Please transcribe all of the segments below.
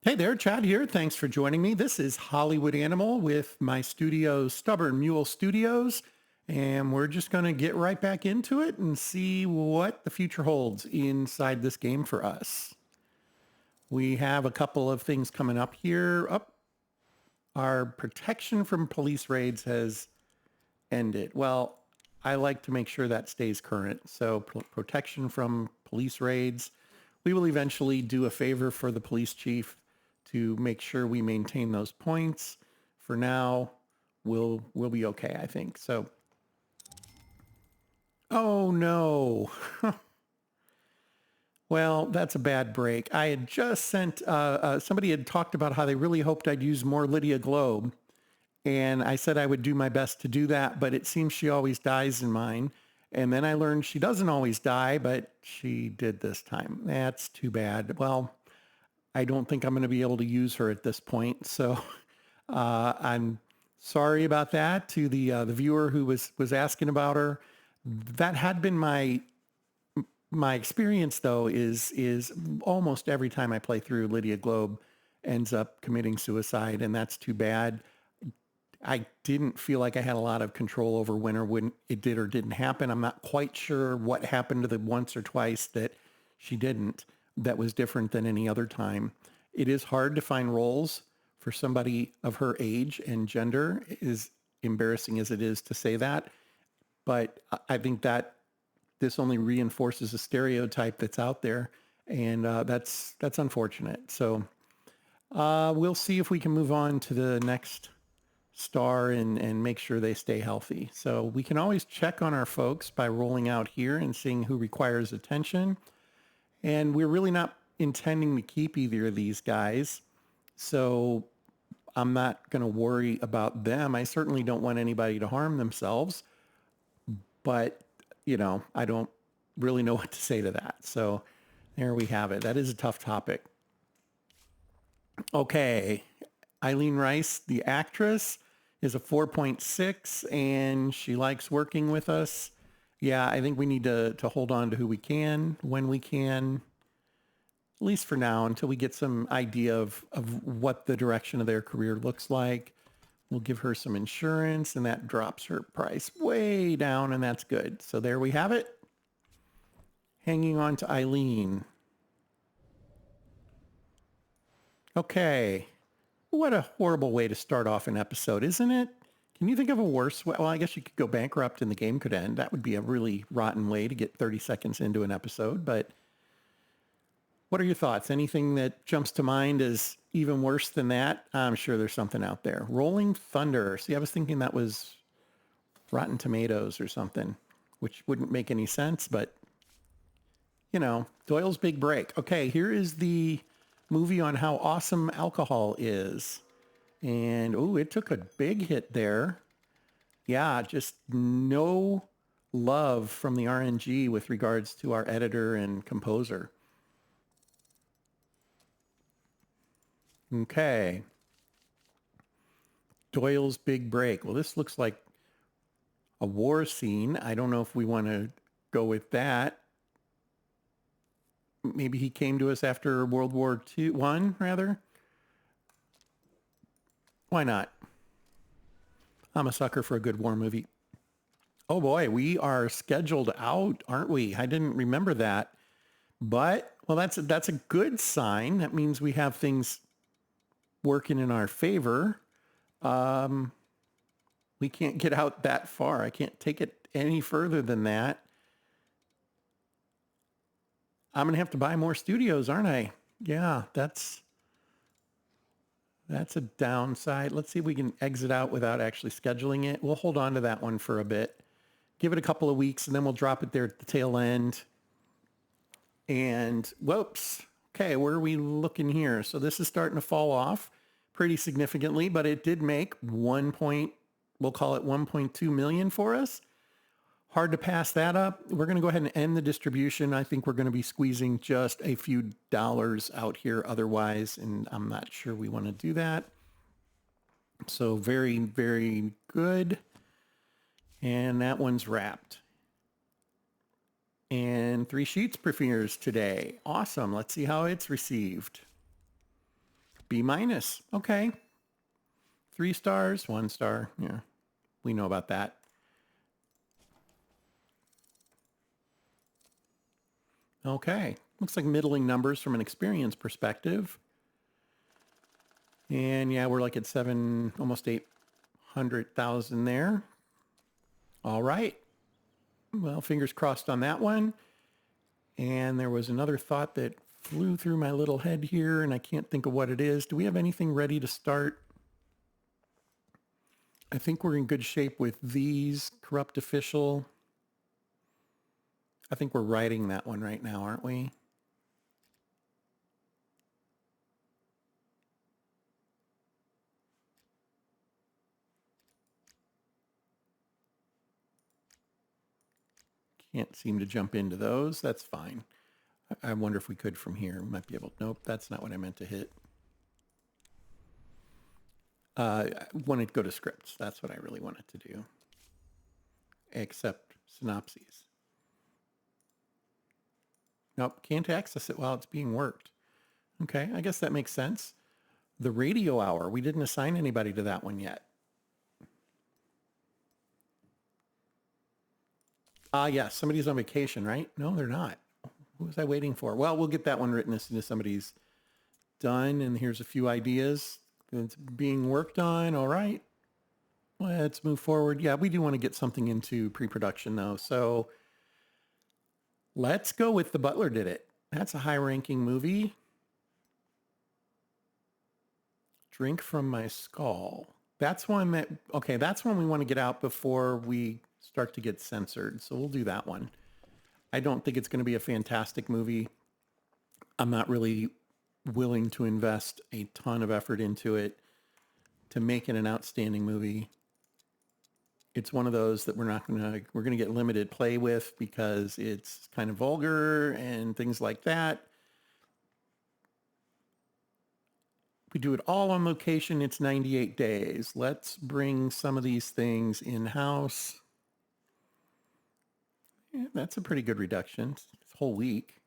Hey there, Chad here. Thanks for joining me. This is Hollywood Animal with my studio, Stubborn Mule Studios, and we're just going to get right back into it and see what the future holds inside this game for us. We have a couple of things coming up here. Our protection from police raids has ended. Well, I like to make sure that stays current. So protection from police raids. We will eventually do a favor for the police chief to make sure we maintain those points. For now, we'll be okay, I think. So, oh no. Well, that's a bad break. I had just sent, somebody had talked about how they really hoped I'd use more Lydia Globe. And I said I would do my best to do that, but it seems she always dies in mine. And then I learned she doesn't always die, but she did this time. That's too bad. Well, I don't think I'm going to be able to use her at this point. So I'm sorry about that to the viewer who was asking about her. That had been my experience, though, is almost every time I play through, Lydia Globe ends up committing suicide, and that's too bad. I didn't feel like I had a lot of control over when it did or didn't happen. I'm not quite sure what happened to the once or twice that she didn't. That was different than any other time. It is hard to find roles for somebody of her age and gender, as embarrassing as it is to say that. But I think that this only reinforces a stereotype that's out there, and that's unfortunate. So we'll see if we can move on to the next star and make sure they stay healthy. So we can always check on our folks by rolling out here and seeing who requires attention. And we're really not intending to keep either of these guys. So I'm not going to worry about them. I certainly don't want anybody to harm themselves. But, I don't really know what to say to that. So there we have it. That is a tough topic. Okay. Eileen Rice, the actress, is a 4.6, and she likes working with us. Yeah, I think we need to hold on to who we can, when we can, at least for now, until we get some idea of what the direction of their career looks like. We'll give her some insurance, and that drops her price way down, and that's good. So there we have it. Hanging on to Eileen. Okay. What a horrible way to start off an episode, isn't it? Can you think of a worse way? Well, I guess you could go bankrupt and the game could end. That would be a really rotten way to get 30 seconds into an episode. But what are your thoughts? Anything that jumps to mind is even worse than that? I'm sure there's something out there. Rolling Thunder. See, I was thinking that was Rotten Tomatoes or something, which wouldn't make any sense, but Doyle's big break. Okay, here is the movie on how awesome alcohol is. And, it took a big hit there. Yeah, just no love from the RNG with regards to our editor and composer. Okay. Doyle's big break. Well, this looks like a war scene. I don't know if we want to go with that. Maybe he came to us after World War One, rather. Why not? I'm a sucker for a good war movie. Oh boy, we are scheduled out, aren't we? I didn't remember that. But, well, that's a good sign. That means we have things working in our favor. We can't get out that far. I can't take it any further than that. I'm going to have to buy more studios, aren't I? Yeah, that's a downside. Let's see if we can exit out without actually scheduling it. We'll hold on to that one for a bit. Give it a couple of weeks, and then we'll drop it there at the tail end. And whoops. Okay, where are we looking here? So this is starting to fall off pretty significantly, but it did make we'll call it 1.2 million for us. Hard to pass that up. We're going to go ahead and end the distribution. I think we're going to be squeezing just a few dollars out here otherwise, and I'm not sure we want to do that. So very, very good. And that one's wrapped. And 3 sheets premieres today. Awesome. Let's see how it's received. B minus. Okay. 3 stars, 1 star. Yeah, we know about that. Okay. Looks like middling numbers from an experience perspective. And yeah, we're like at almost 800,000 there. All right. Well, fingers crossed on that one. And there was another thought that flew through my little head here, and I can't think of what it is. Do we have anything ready to start? I think we're in good shape with these. Corrupt official. I think we're writing that one right now, aren't we? Can't seem to jump into those. That's fine. I wonder if we could from here. We might be able. Nope, that's not what I meant to hit. I wanted to go to scripts. That's what I really wanted to do. Accept synopses. Nope, can't access it while it's being worked. Okay, I guess that makes sense. The radio hour, we didn't assign anybody to that one yet. Yes, somebody's on vacation, right? No, they're not. Who was I waiting for? Well, we'll get that one written as soon as somebody's done. And here's a few ideas. It's being worked on. All right. Let's move forward. Yeah, we do want to get something into pre-production though. So let's go with The Butler Did It. That's a high-ranking movie. Drink from My Skull. That's one that, okay, that's one we want to get out before we start to get censored. So we'll do that one. I don't think it's going to be a fantastic movie. I'm not really willing to invest a ton of effort into it to make it an outstanding movie. It's one of those that we're going to get limited play with because it's kind of vulgar and things like that. We do it all on location. It's 98 days. Let's bring some of these things in-house. Yeah, that's a pretty good reduction. It's a whole week.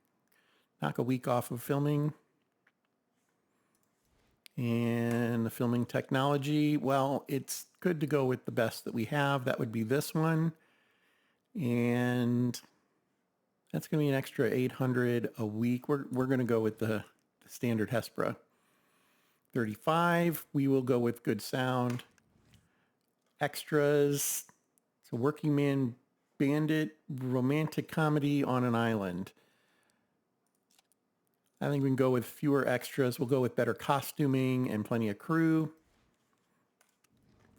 Knock a week off of filming. And the filming technology, well, it's good to go with the best that we have. That would be this one. And that's going to be an extra 800 a week. We're going to go with the standard Hespera. 35, we will go with good sound. Extras, it's a working man bandit romantic comedy on an island. I think we can go with fewer extras. We'll go with better costuming and plenty of crew.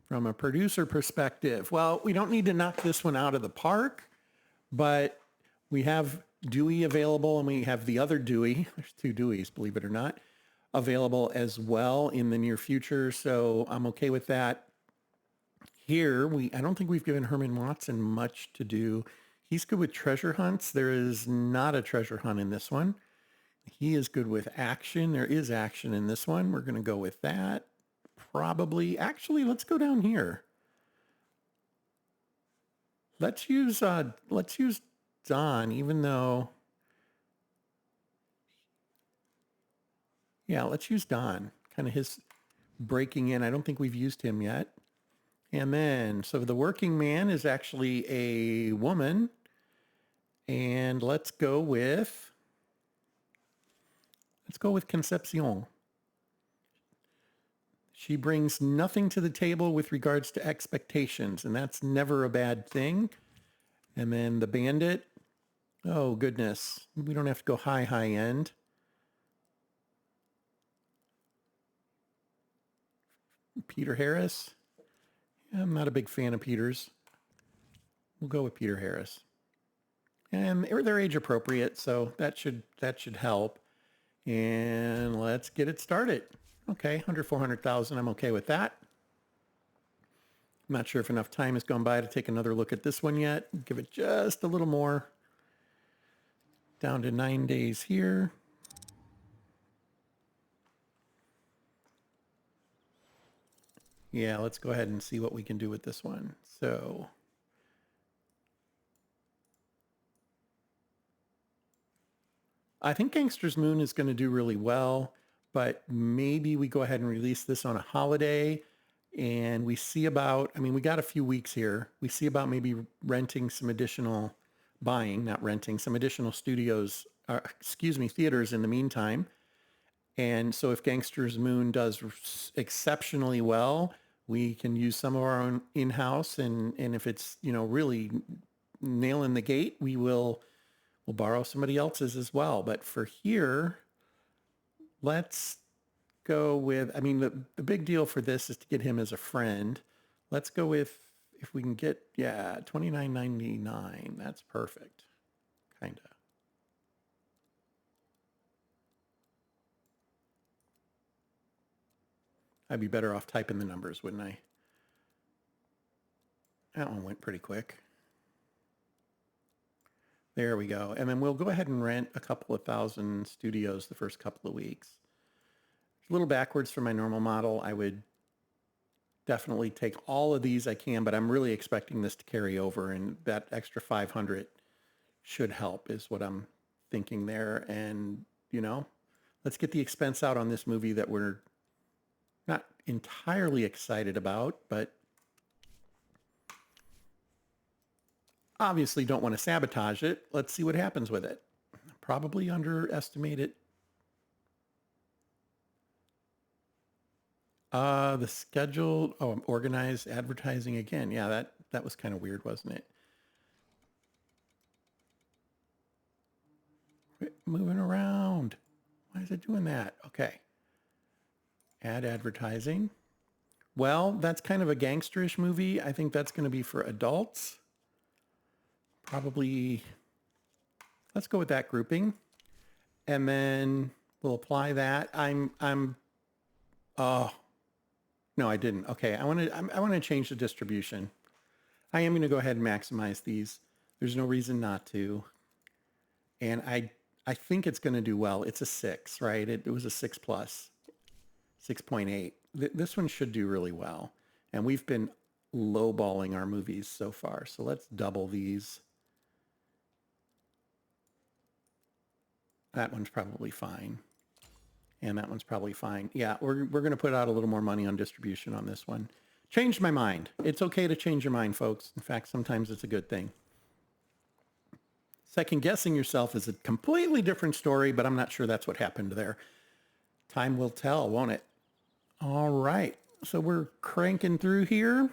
From a producer perspective, well, we don't need to knock this one out of the park, but we have Dewey available and we have the other Dewey. There's 2 Deweys, believe it or not, available as well in the near future. So I'm okay with that. Here, I don't think we've given Herman Watson much to do. He's good with treasure hunts. There is not a treasure hunt in this one. He is good with action. There is action in this one. We're going to go with that. Probably. Actually, let's go down here. Let's use Don, even though. Yeah, let's use Don. Kind of his breaking in. I don't think we've used him yet. And then, so the working man is actually a woman. And let's go with Concepcion. She brings nothing to the table with regards to expectations, and that's never a bad thing. And then the bandit, oh goodness, we don't have to go high end. Peter Harris. Yeah, I'm not a big fan of Peter's. We'll go with Peter Harris. And they're age appropriate, so that should help. And let's get it started. Okay, under 400,000, I'm okay with that. I'm not sure if enough time has gone by to take another look at this one yet. Give it just a little more. Down to 9 days here. Yeah, let's go ahead and see what we can do with this one. So I think Gangster's Moon is going to do really well, but maybe we go ahead and release this on a holiday, and we see about, I mean, we got a few weeks here. We see about maybe renting some additional, buying, not renting, some additional studios, theaters in the meantime. And so if Gangster's Moon does exceptionally well, we can use some of our own in-house. And if it's, really nailing the gate, we'll borrow somebody else's as well. But for here, let's go with, I mean, the big deal for this is to get him as a friend. Let's go with, if we can get, $29.99. That's perfect. Kind of. I'd be better off typing the numbers, wouldn't I? That one went pretty quick. There we go. And then we'll go ahead and rent a couple of thousand studios the first couple of weeks. A little backwards from my normal model. I would definitely take all of these I can, but I'm really expecting this to carry over, and that extra 500 should help is what I'm thinking there. And, let's get the expense out on this movie that we're not entirely excited about, but obviously don't want to sabotage it. Let's see what happens with it. Probably underestimate it. The schedule, organized advertising again. Yeah, that was kind of weird, wasn't it? Quit moving around. Why is it doing that? Okay. Add advertising. Well, that's kind of a gangsterish movie. I think that's going to be for adults. Probably, let's go with that grouping. And then we'll apply that. Oh, no, I didn't. Okay, I want to change the distribution. I am going to go ahead and maximize these. There's no reason not to. And I think it's going to do well. It's a 6, right? It was a 6 plus, 6.8. This one should do really well. And we've been lowballing our movies so far. So let's double these. That one's probably fine. And that one's probably fine. Yeah, we're going to put out a little more money on distribution on this one. Changed my mind. It's okay to change your mind, folks. In fact, sometimes it's a good thing. Second guessing yourself is a completely different story, but I'm not sure that's what happened there. Time will tell, won't it? All right. So we're cranking through here.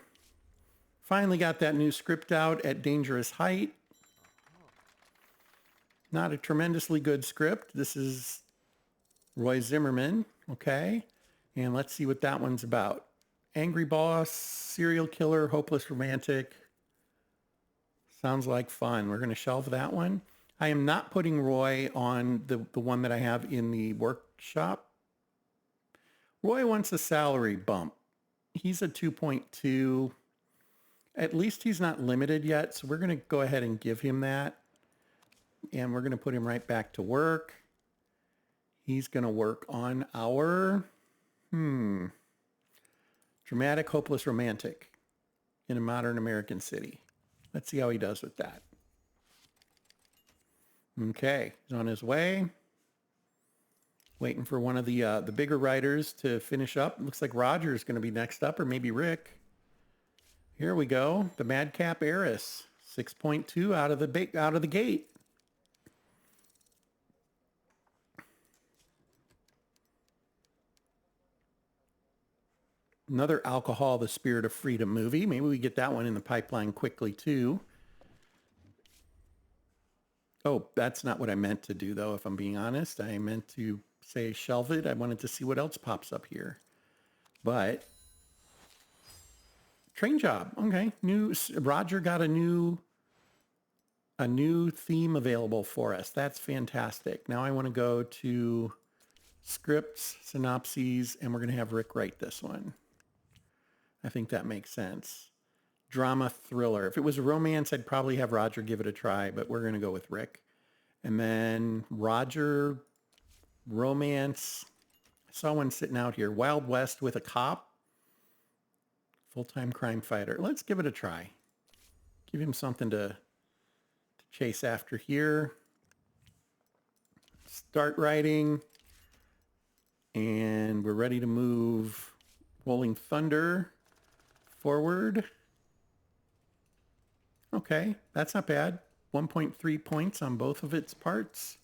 Finally got that new script out at dangerous height. Not a tremendously good script. This is Roy Zimmerman, okay? And let's see what that one's about. Angry boss, serial killer, hopeless romantic. Sounds like fun. We're going to shelve that one. I am not putting Roy on the one that I have in the workshop. Roy wants a salary bump. He's a 2.2. At least he's not limited yet, so we're going to go ahead and give him that. And we're going to put him right back to work. He's going to work on our dramatic, hopeless romantic in a modern American city. Let's see how he does with that. Okay, he's on his way. Waiting for one of the bigger writers to finish up. Looks like Roger is going to be next up, or maybe Rick. Here we go. The Mad Cap Aerys, 6.2 out of the gate. Another Alcohol, the Spirit of Freedom movie. Maybe we get that one in the pipeline quickly too. Oh, that's not what I meant to do though, if I'm being honest. I meant to say shelve it. I wanted to see what else pops up here. But Train Job. Okay. Roger got a new theme available for us. That's fantastic. Now I want to go to scripts, synopses, and we're going to have Rick write this one. I think that makes sense. Drama thriller. If it was a romance, I'd probably have Roger give it a try, but we're going to go with Rick. And then Roger, romance. I saw one sitting out here. Wild West with a cop. Full-time crime fighter. Let's give it a try. Give him something to chase after here. Start writing. And we're ready to move Rolling Thunder forward. Okay, that's not bad. 1.3 points on both of its parts.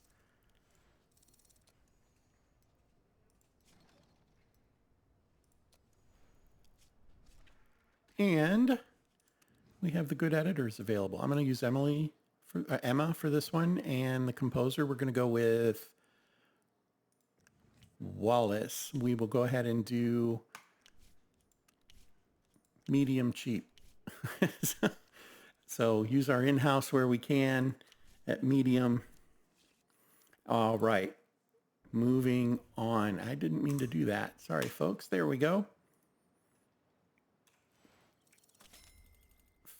And we have the good editors available. I'm going to use Emma for this one. And the composer, we're going to go with Wallace. We will go ahead and do medium cheap. So use our in-house where we can at medium. All right. Moving on. I didn't mean to do that. Sorry, folks. There we go.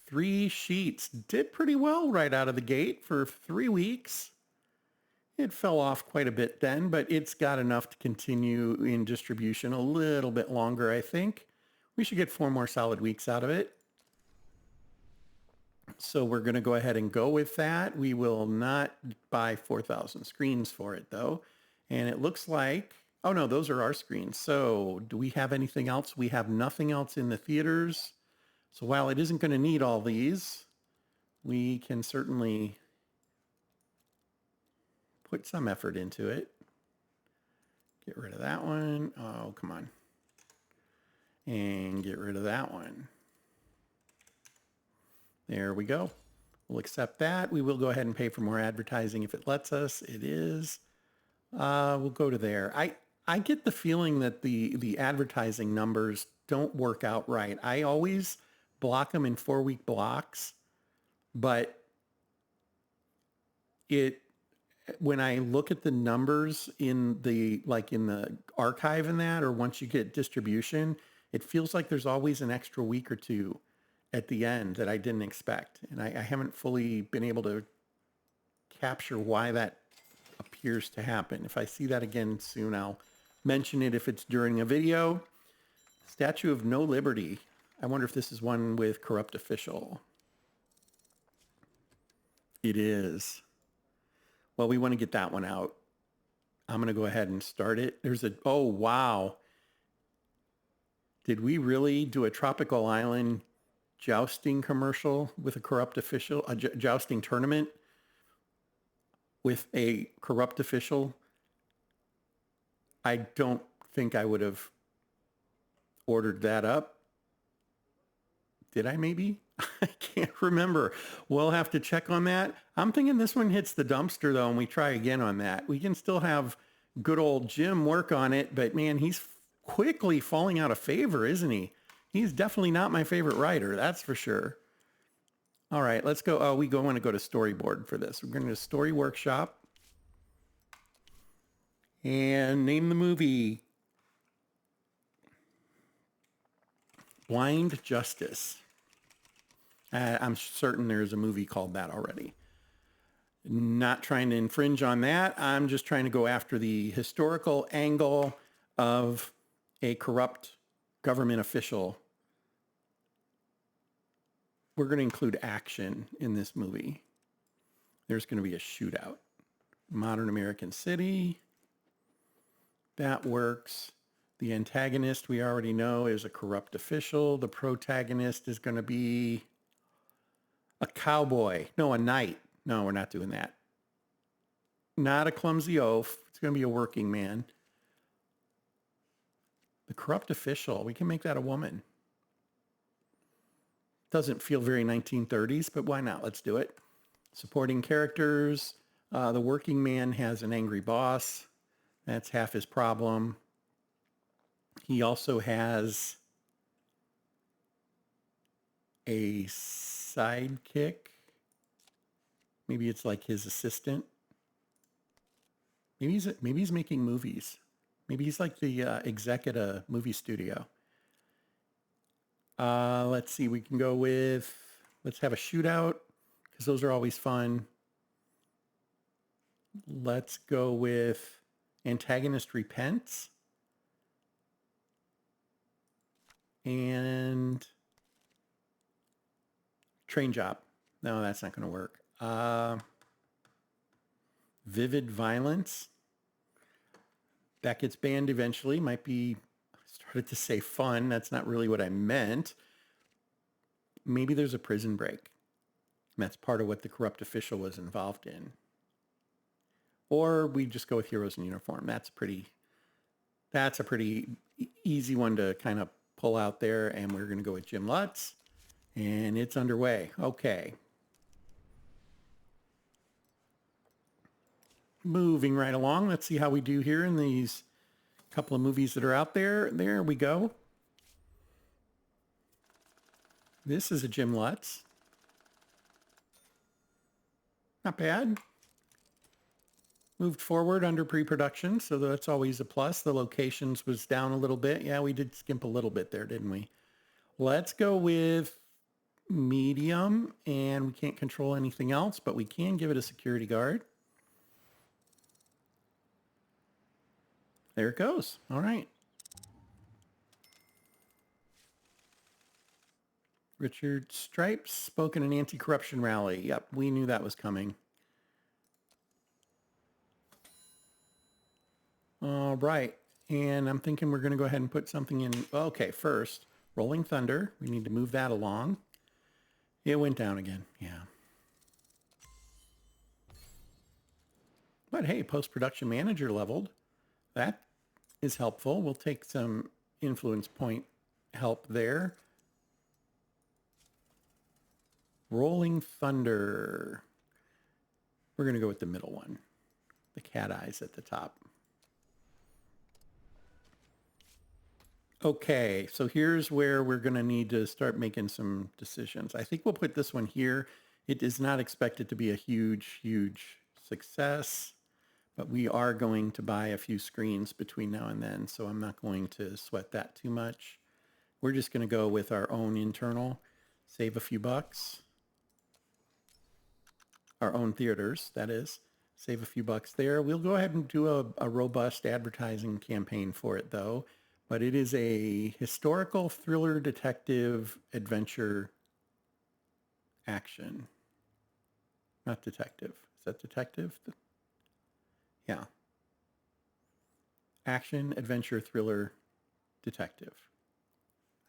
3 sheets. Did pretty well right out of the gate for 3 weeks. It fell off quite a bit then, but it's got enough to continue in distribution a little bit longer, I think. We should get 4 more solid weeks out of it. So we're going to go ahead and go with that. We will not buy 4,000 screens for it, though. And it looks like, oh no, those are our screens. So do we have anything else? We have nothing else in the theaters. So while it isn't going to need all these, we can certainly put some effort into it. Get rid of that one. Oh, come on. And get rid of that one. There we go. We'll accept that. We will go ahead and pay for more advertising if it lets us. It is. We'll go to there. I get the feeling that the advertising numbers don't work out right. I always block them in 4-week blocks, but when I look at the numbers in the archive and that, or once you get distribution, it feels like there's always an extra week or two at the end that I didn't expect. And I haven't fully been able to capture why that appears to happen. If I see that again soon, I'll mention it if it's during a video. Statue of No Liberty. I wonder if this is one with corrupt official. It is. Well, we want to get that one out. I'm going to go ahead and start it. Oh, wow. Did we really do a tropical island jousting commercial with a corrupt official, a jousting tournament with a corrupt official? I don't think I would have ordered that up. Did I maybe? I can't remember. We'll have to check on that. I'm thinking this one hits the dumpster, though, and we try again on that. We can still have good old Jim work on it, but man, he's quickly falling out of favor, isn't he? He's definitely not my favorite writer, that's for sure. All right, let's go. Oh, we want to go to storyboard for this. We're going to story workshop and name the movie Blind Justice. I'm certain there's a movie called that already. Not trying to infringe on that. I'm just trying to go after the historical angle of a corrupt government official. We're going to include action in this movie. There's going to be a shootout. Modern American city. That works. The antagonist, we already know, is a corrupt official. The protagonist is going to be a cowboy. No, a knight. No, we're not doing that. Not a clumsy oaf. It's going to be a working man. The corrupt official, we can make that a woman. Doesn't feel very 1930s, but why not? Let's do it. Supporting characters. The working man has an angry boss. That's half his problem. He also has a sidekick. Maybe it's like his assistant. Maybe he's making movies. Maybe he's like the exec at a movie studio. Let's see. We can go with, let's have a shootout because those are always fun. Let's go with antagonist repents. And train job. No, that's not going to work. Vivid violence. That gets banned eventually. Might be, I started to say fun. That's not really what I meant. Maybe there's a prison break. And that's part of what the corrupt official was involved in. Or we just go with heroes in uniform. That's a pretty easy one to kind of pull out there. And we're going to go with Jim Lutz. And it's underway. Okay. Moving right along. Let's see how we do here in these couple of movies that are out there. There we go. This is a Jim Lutz. Not bad. Moved forward under pre-production, so that's always a plus. The locations was down a little bit. Yeah, we did skimp a little bit there, didn't we? Let's go with medium, and we can't control anything else, but we can give it a security guard. There it goes. All right. Richard Stripes spoke in an anti-corruption rally. Yep, we knew that was coming. All right. And I'm thinking we're going to go ahead and put something in. Okay, first, Rolling Thunder. We need to move that along. It went down again. Yeah. But hey, post-production manager leveled. That is helpful. We'll take some influence point help there. Rolling Thunder. We're going to go with the middle one. The cat eyes at the top. Okay, so here's where we're going to need to start making some decisions. I think we'll put this one here. It is not expected to be a huge, huge success, but we are going to buy a few screens between now and then, so I'm not going to sweat that too much. We're just going to go with our own internal, save a few bucks. Our own theaters, that is. Save a few bucks there. We'll go ahead and do a robust advertising campaign for it, though. But it is a historical thriller detective adventure action. Not detective. Is that detective? Yeah. Action, adventure, thriller, detective.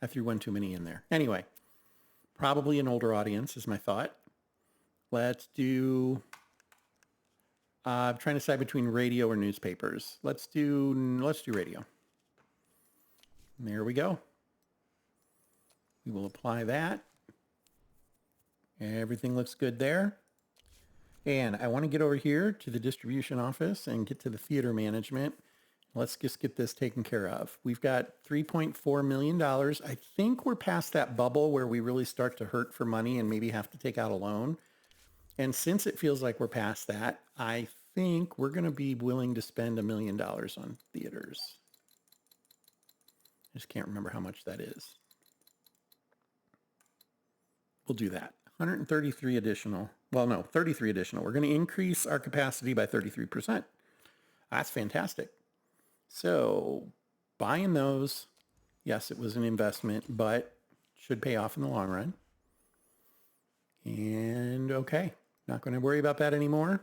I threw one too many in there. Anyway, probably an older audience is my thought. Let's do... I'm trying to decide between radio or newspapers. Let's do radio. There we go. We will apply that. Everything looks good there. And I want to get over here to the distribution office and get to the theater management. Let's just get this taken care of. We've got $3.4 million. I think we're past that bubble where we really start to hurt for money and maybe have to take out a loan. And since it feels like we're past that, I think we're going to be willing to spend $1 million on theaters. I just can't remember how much that is. We'll do that. 133 additional. Well, no, 33 additional. We're going to increase our capacity by 33%. That's fantastic. So buying those, yes, it was an investment, but should pay off in the long run. And okay, not going to worry about that anymore,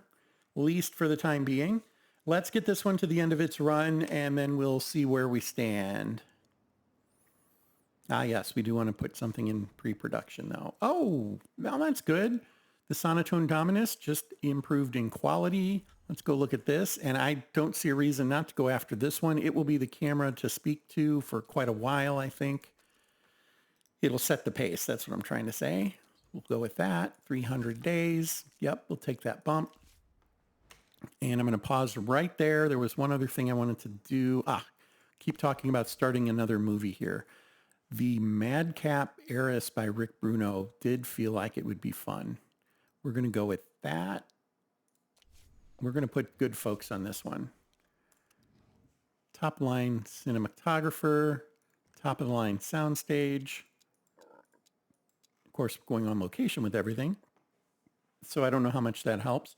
at least for the time being. Let's get this one to the end of its run, and then we'll see where we stand. Ah, yes, we do want to put something in pre-production, though. Oh, well, that's good. The Sonotone Dominus just improved in quality. Let's go look at this. And I don't see a reason not to go after this one. It will be the camera to speak to for quite a while, I think. It'll set the pace. That's what I'm trying to say. We'll go with that. 300 days. Yep, we'll take that bump. And I'm going to pause right there. There was one other thing I wanted to do. Keep talking about starting another movie here. The Mad Cap Aerys by Rick Bruno did feel like it would be fun. We're going to go with that. We're going to put good folks on this one. Top line cinematographer, top of the line soundstage. Of course, going on location with everything. So I don't know how much that helps.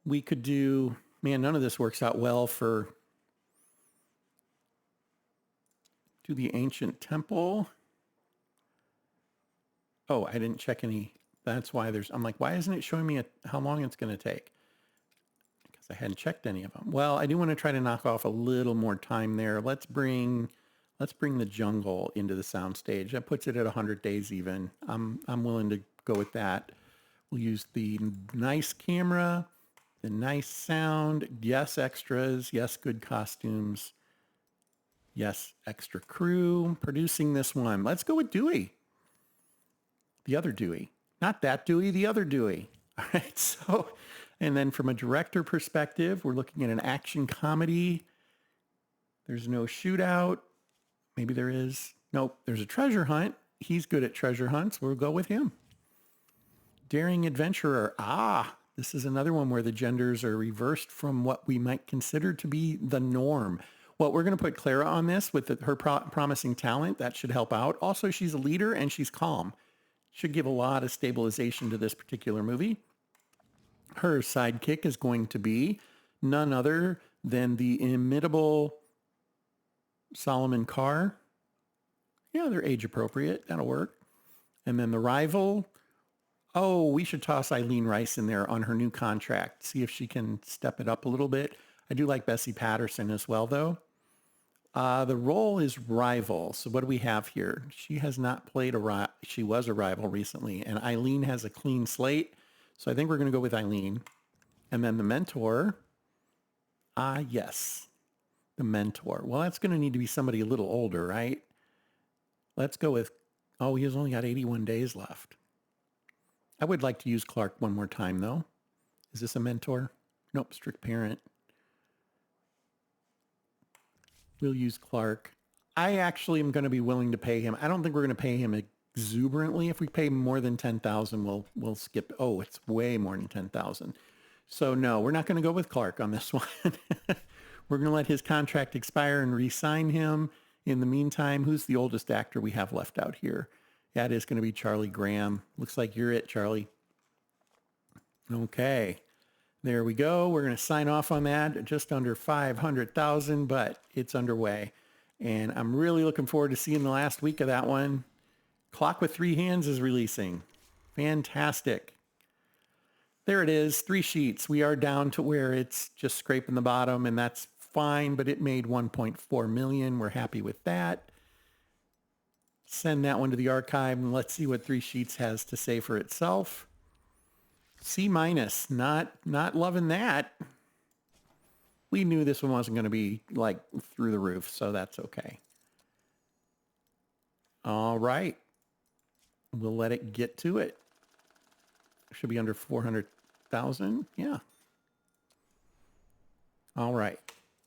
We could do, man, none of this works out well for do the ancient temple. Oh, I didn't check any. That's why I'm like, why isn't it showing me how long it's going to take? Because I hadn't checked any of them. Well, I do want to try to knock off a little more time there. Let's bring the jungle into the soundstage. That puts it at 100 days even. I'm willing to go with that. We'll use the nice camera, the nice sound. Yes, extras. Yes, good costumes. Yes, extra crew producing this one. Let's go with Dewey. The other Dewey. Not that Dewey, the other Dewey. All right, so, and then from a director perspective, we're looking at an action comedy. There's no shootout. Maybe there is. Nope, there's a treasure hunt. He's good at treasure hunts. We'll go with him. Daring adventurer. This is another one where the genders are reversed from what we might consider to be the norm. Well, we're going to put Clara on this with her promising talent. That should help out. Also, she's a leader and she's calm. Should give a lot of stabilization to this particular movie. Her sidekick is going to be none other than the inimitable Solomon Carr. Yeah, they're age appropriate. That'll work. And then the rival. Oh, we should toss Eileen Rice in there on her new contract. See if she can step it up a little bit. I do like Bessie Patterson as well, though. The role is rival. So what do we have here? She has not played she was a rival recently, and Eileen has a clean slate. So I think we're going to go with Eileen. And then the mentor. Yes, the mentor. Well, that's going to need to be somebody a little older, right? Let's go with, he's only got 81 days left. I would like to use Clark one more time, though. Is this a mentor? Nope, strict parent. We'll use Clark. I actually am going to be willing to pay him. I don't think we're going to pay him exuberantly. If we pay more than $10,000, we'll skip. Oh, it's way more than $10,000. So no, we're not going to go with Clark on this one. We're going to let his contract expire and re-sign him. In the meantime, who's the oldest actor we have left out here? That is going to be Charlie Graham. Looks like you're it, Charlie. Okay. There we go. We're going to sign off on that. Just under 500,000, but it's underway. And I'm really looking forward to seeing the last week of that one. Clock with Three Hands is releasing. Fantastic. There it is. 3 sheets. We are down to where it's just scraping the bottom, and that's fine, but it made 1.4 million. We're happy with that. Send that one to the archive, and let's see what 3 sheets has to say for itself. C-, not loving that. We knew this one wasn't going to be like through the roof, so that's okay. All right. We'll let it get to it. Should be under 400,000. Yeah. All right.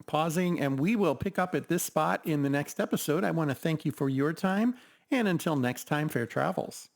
Pausing, and we will pick up at this spot in the next episode. I want to thank you for your time, and until next time, fair travels.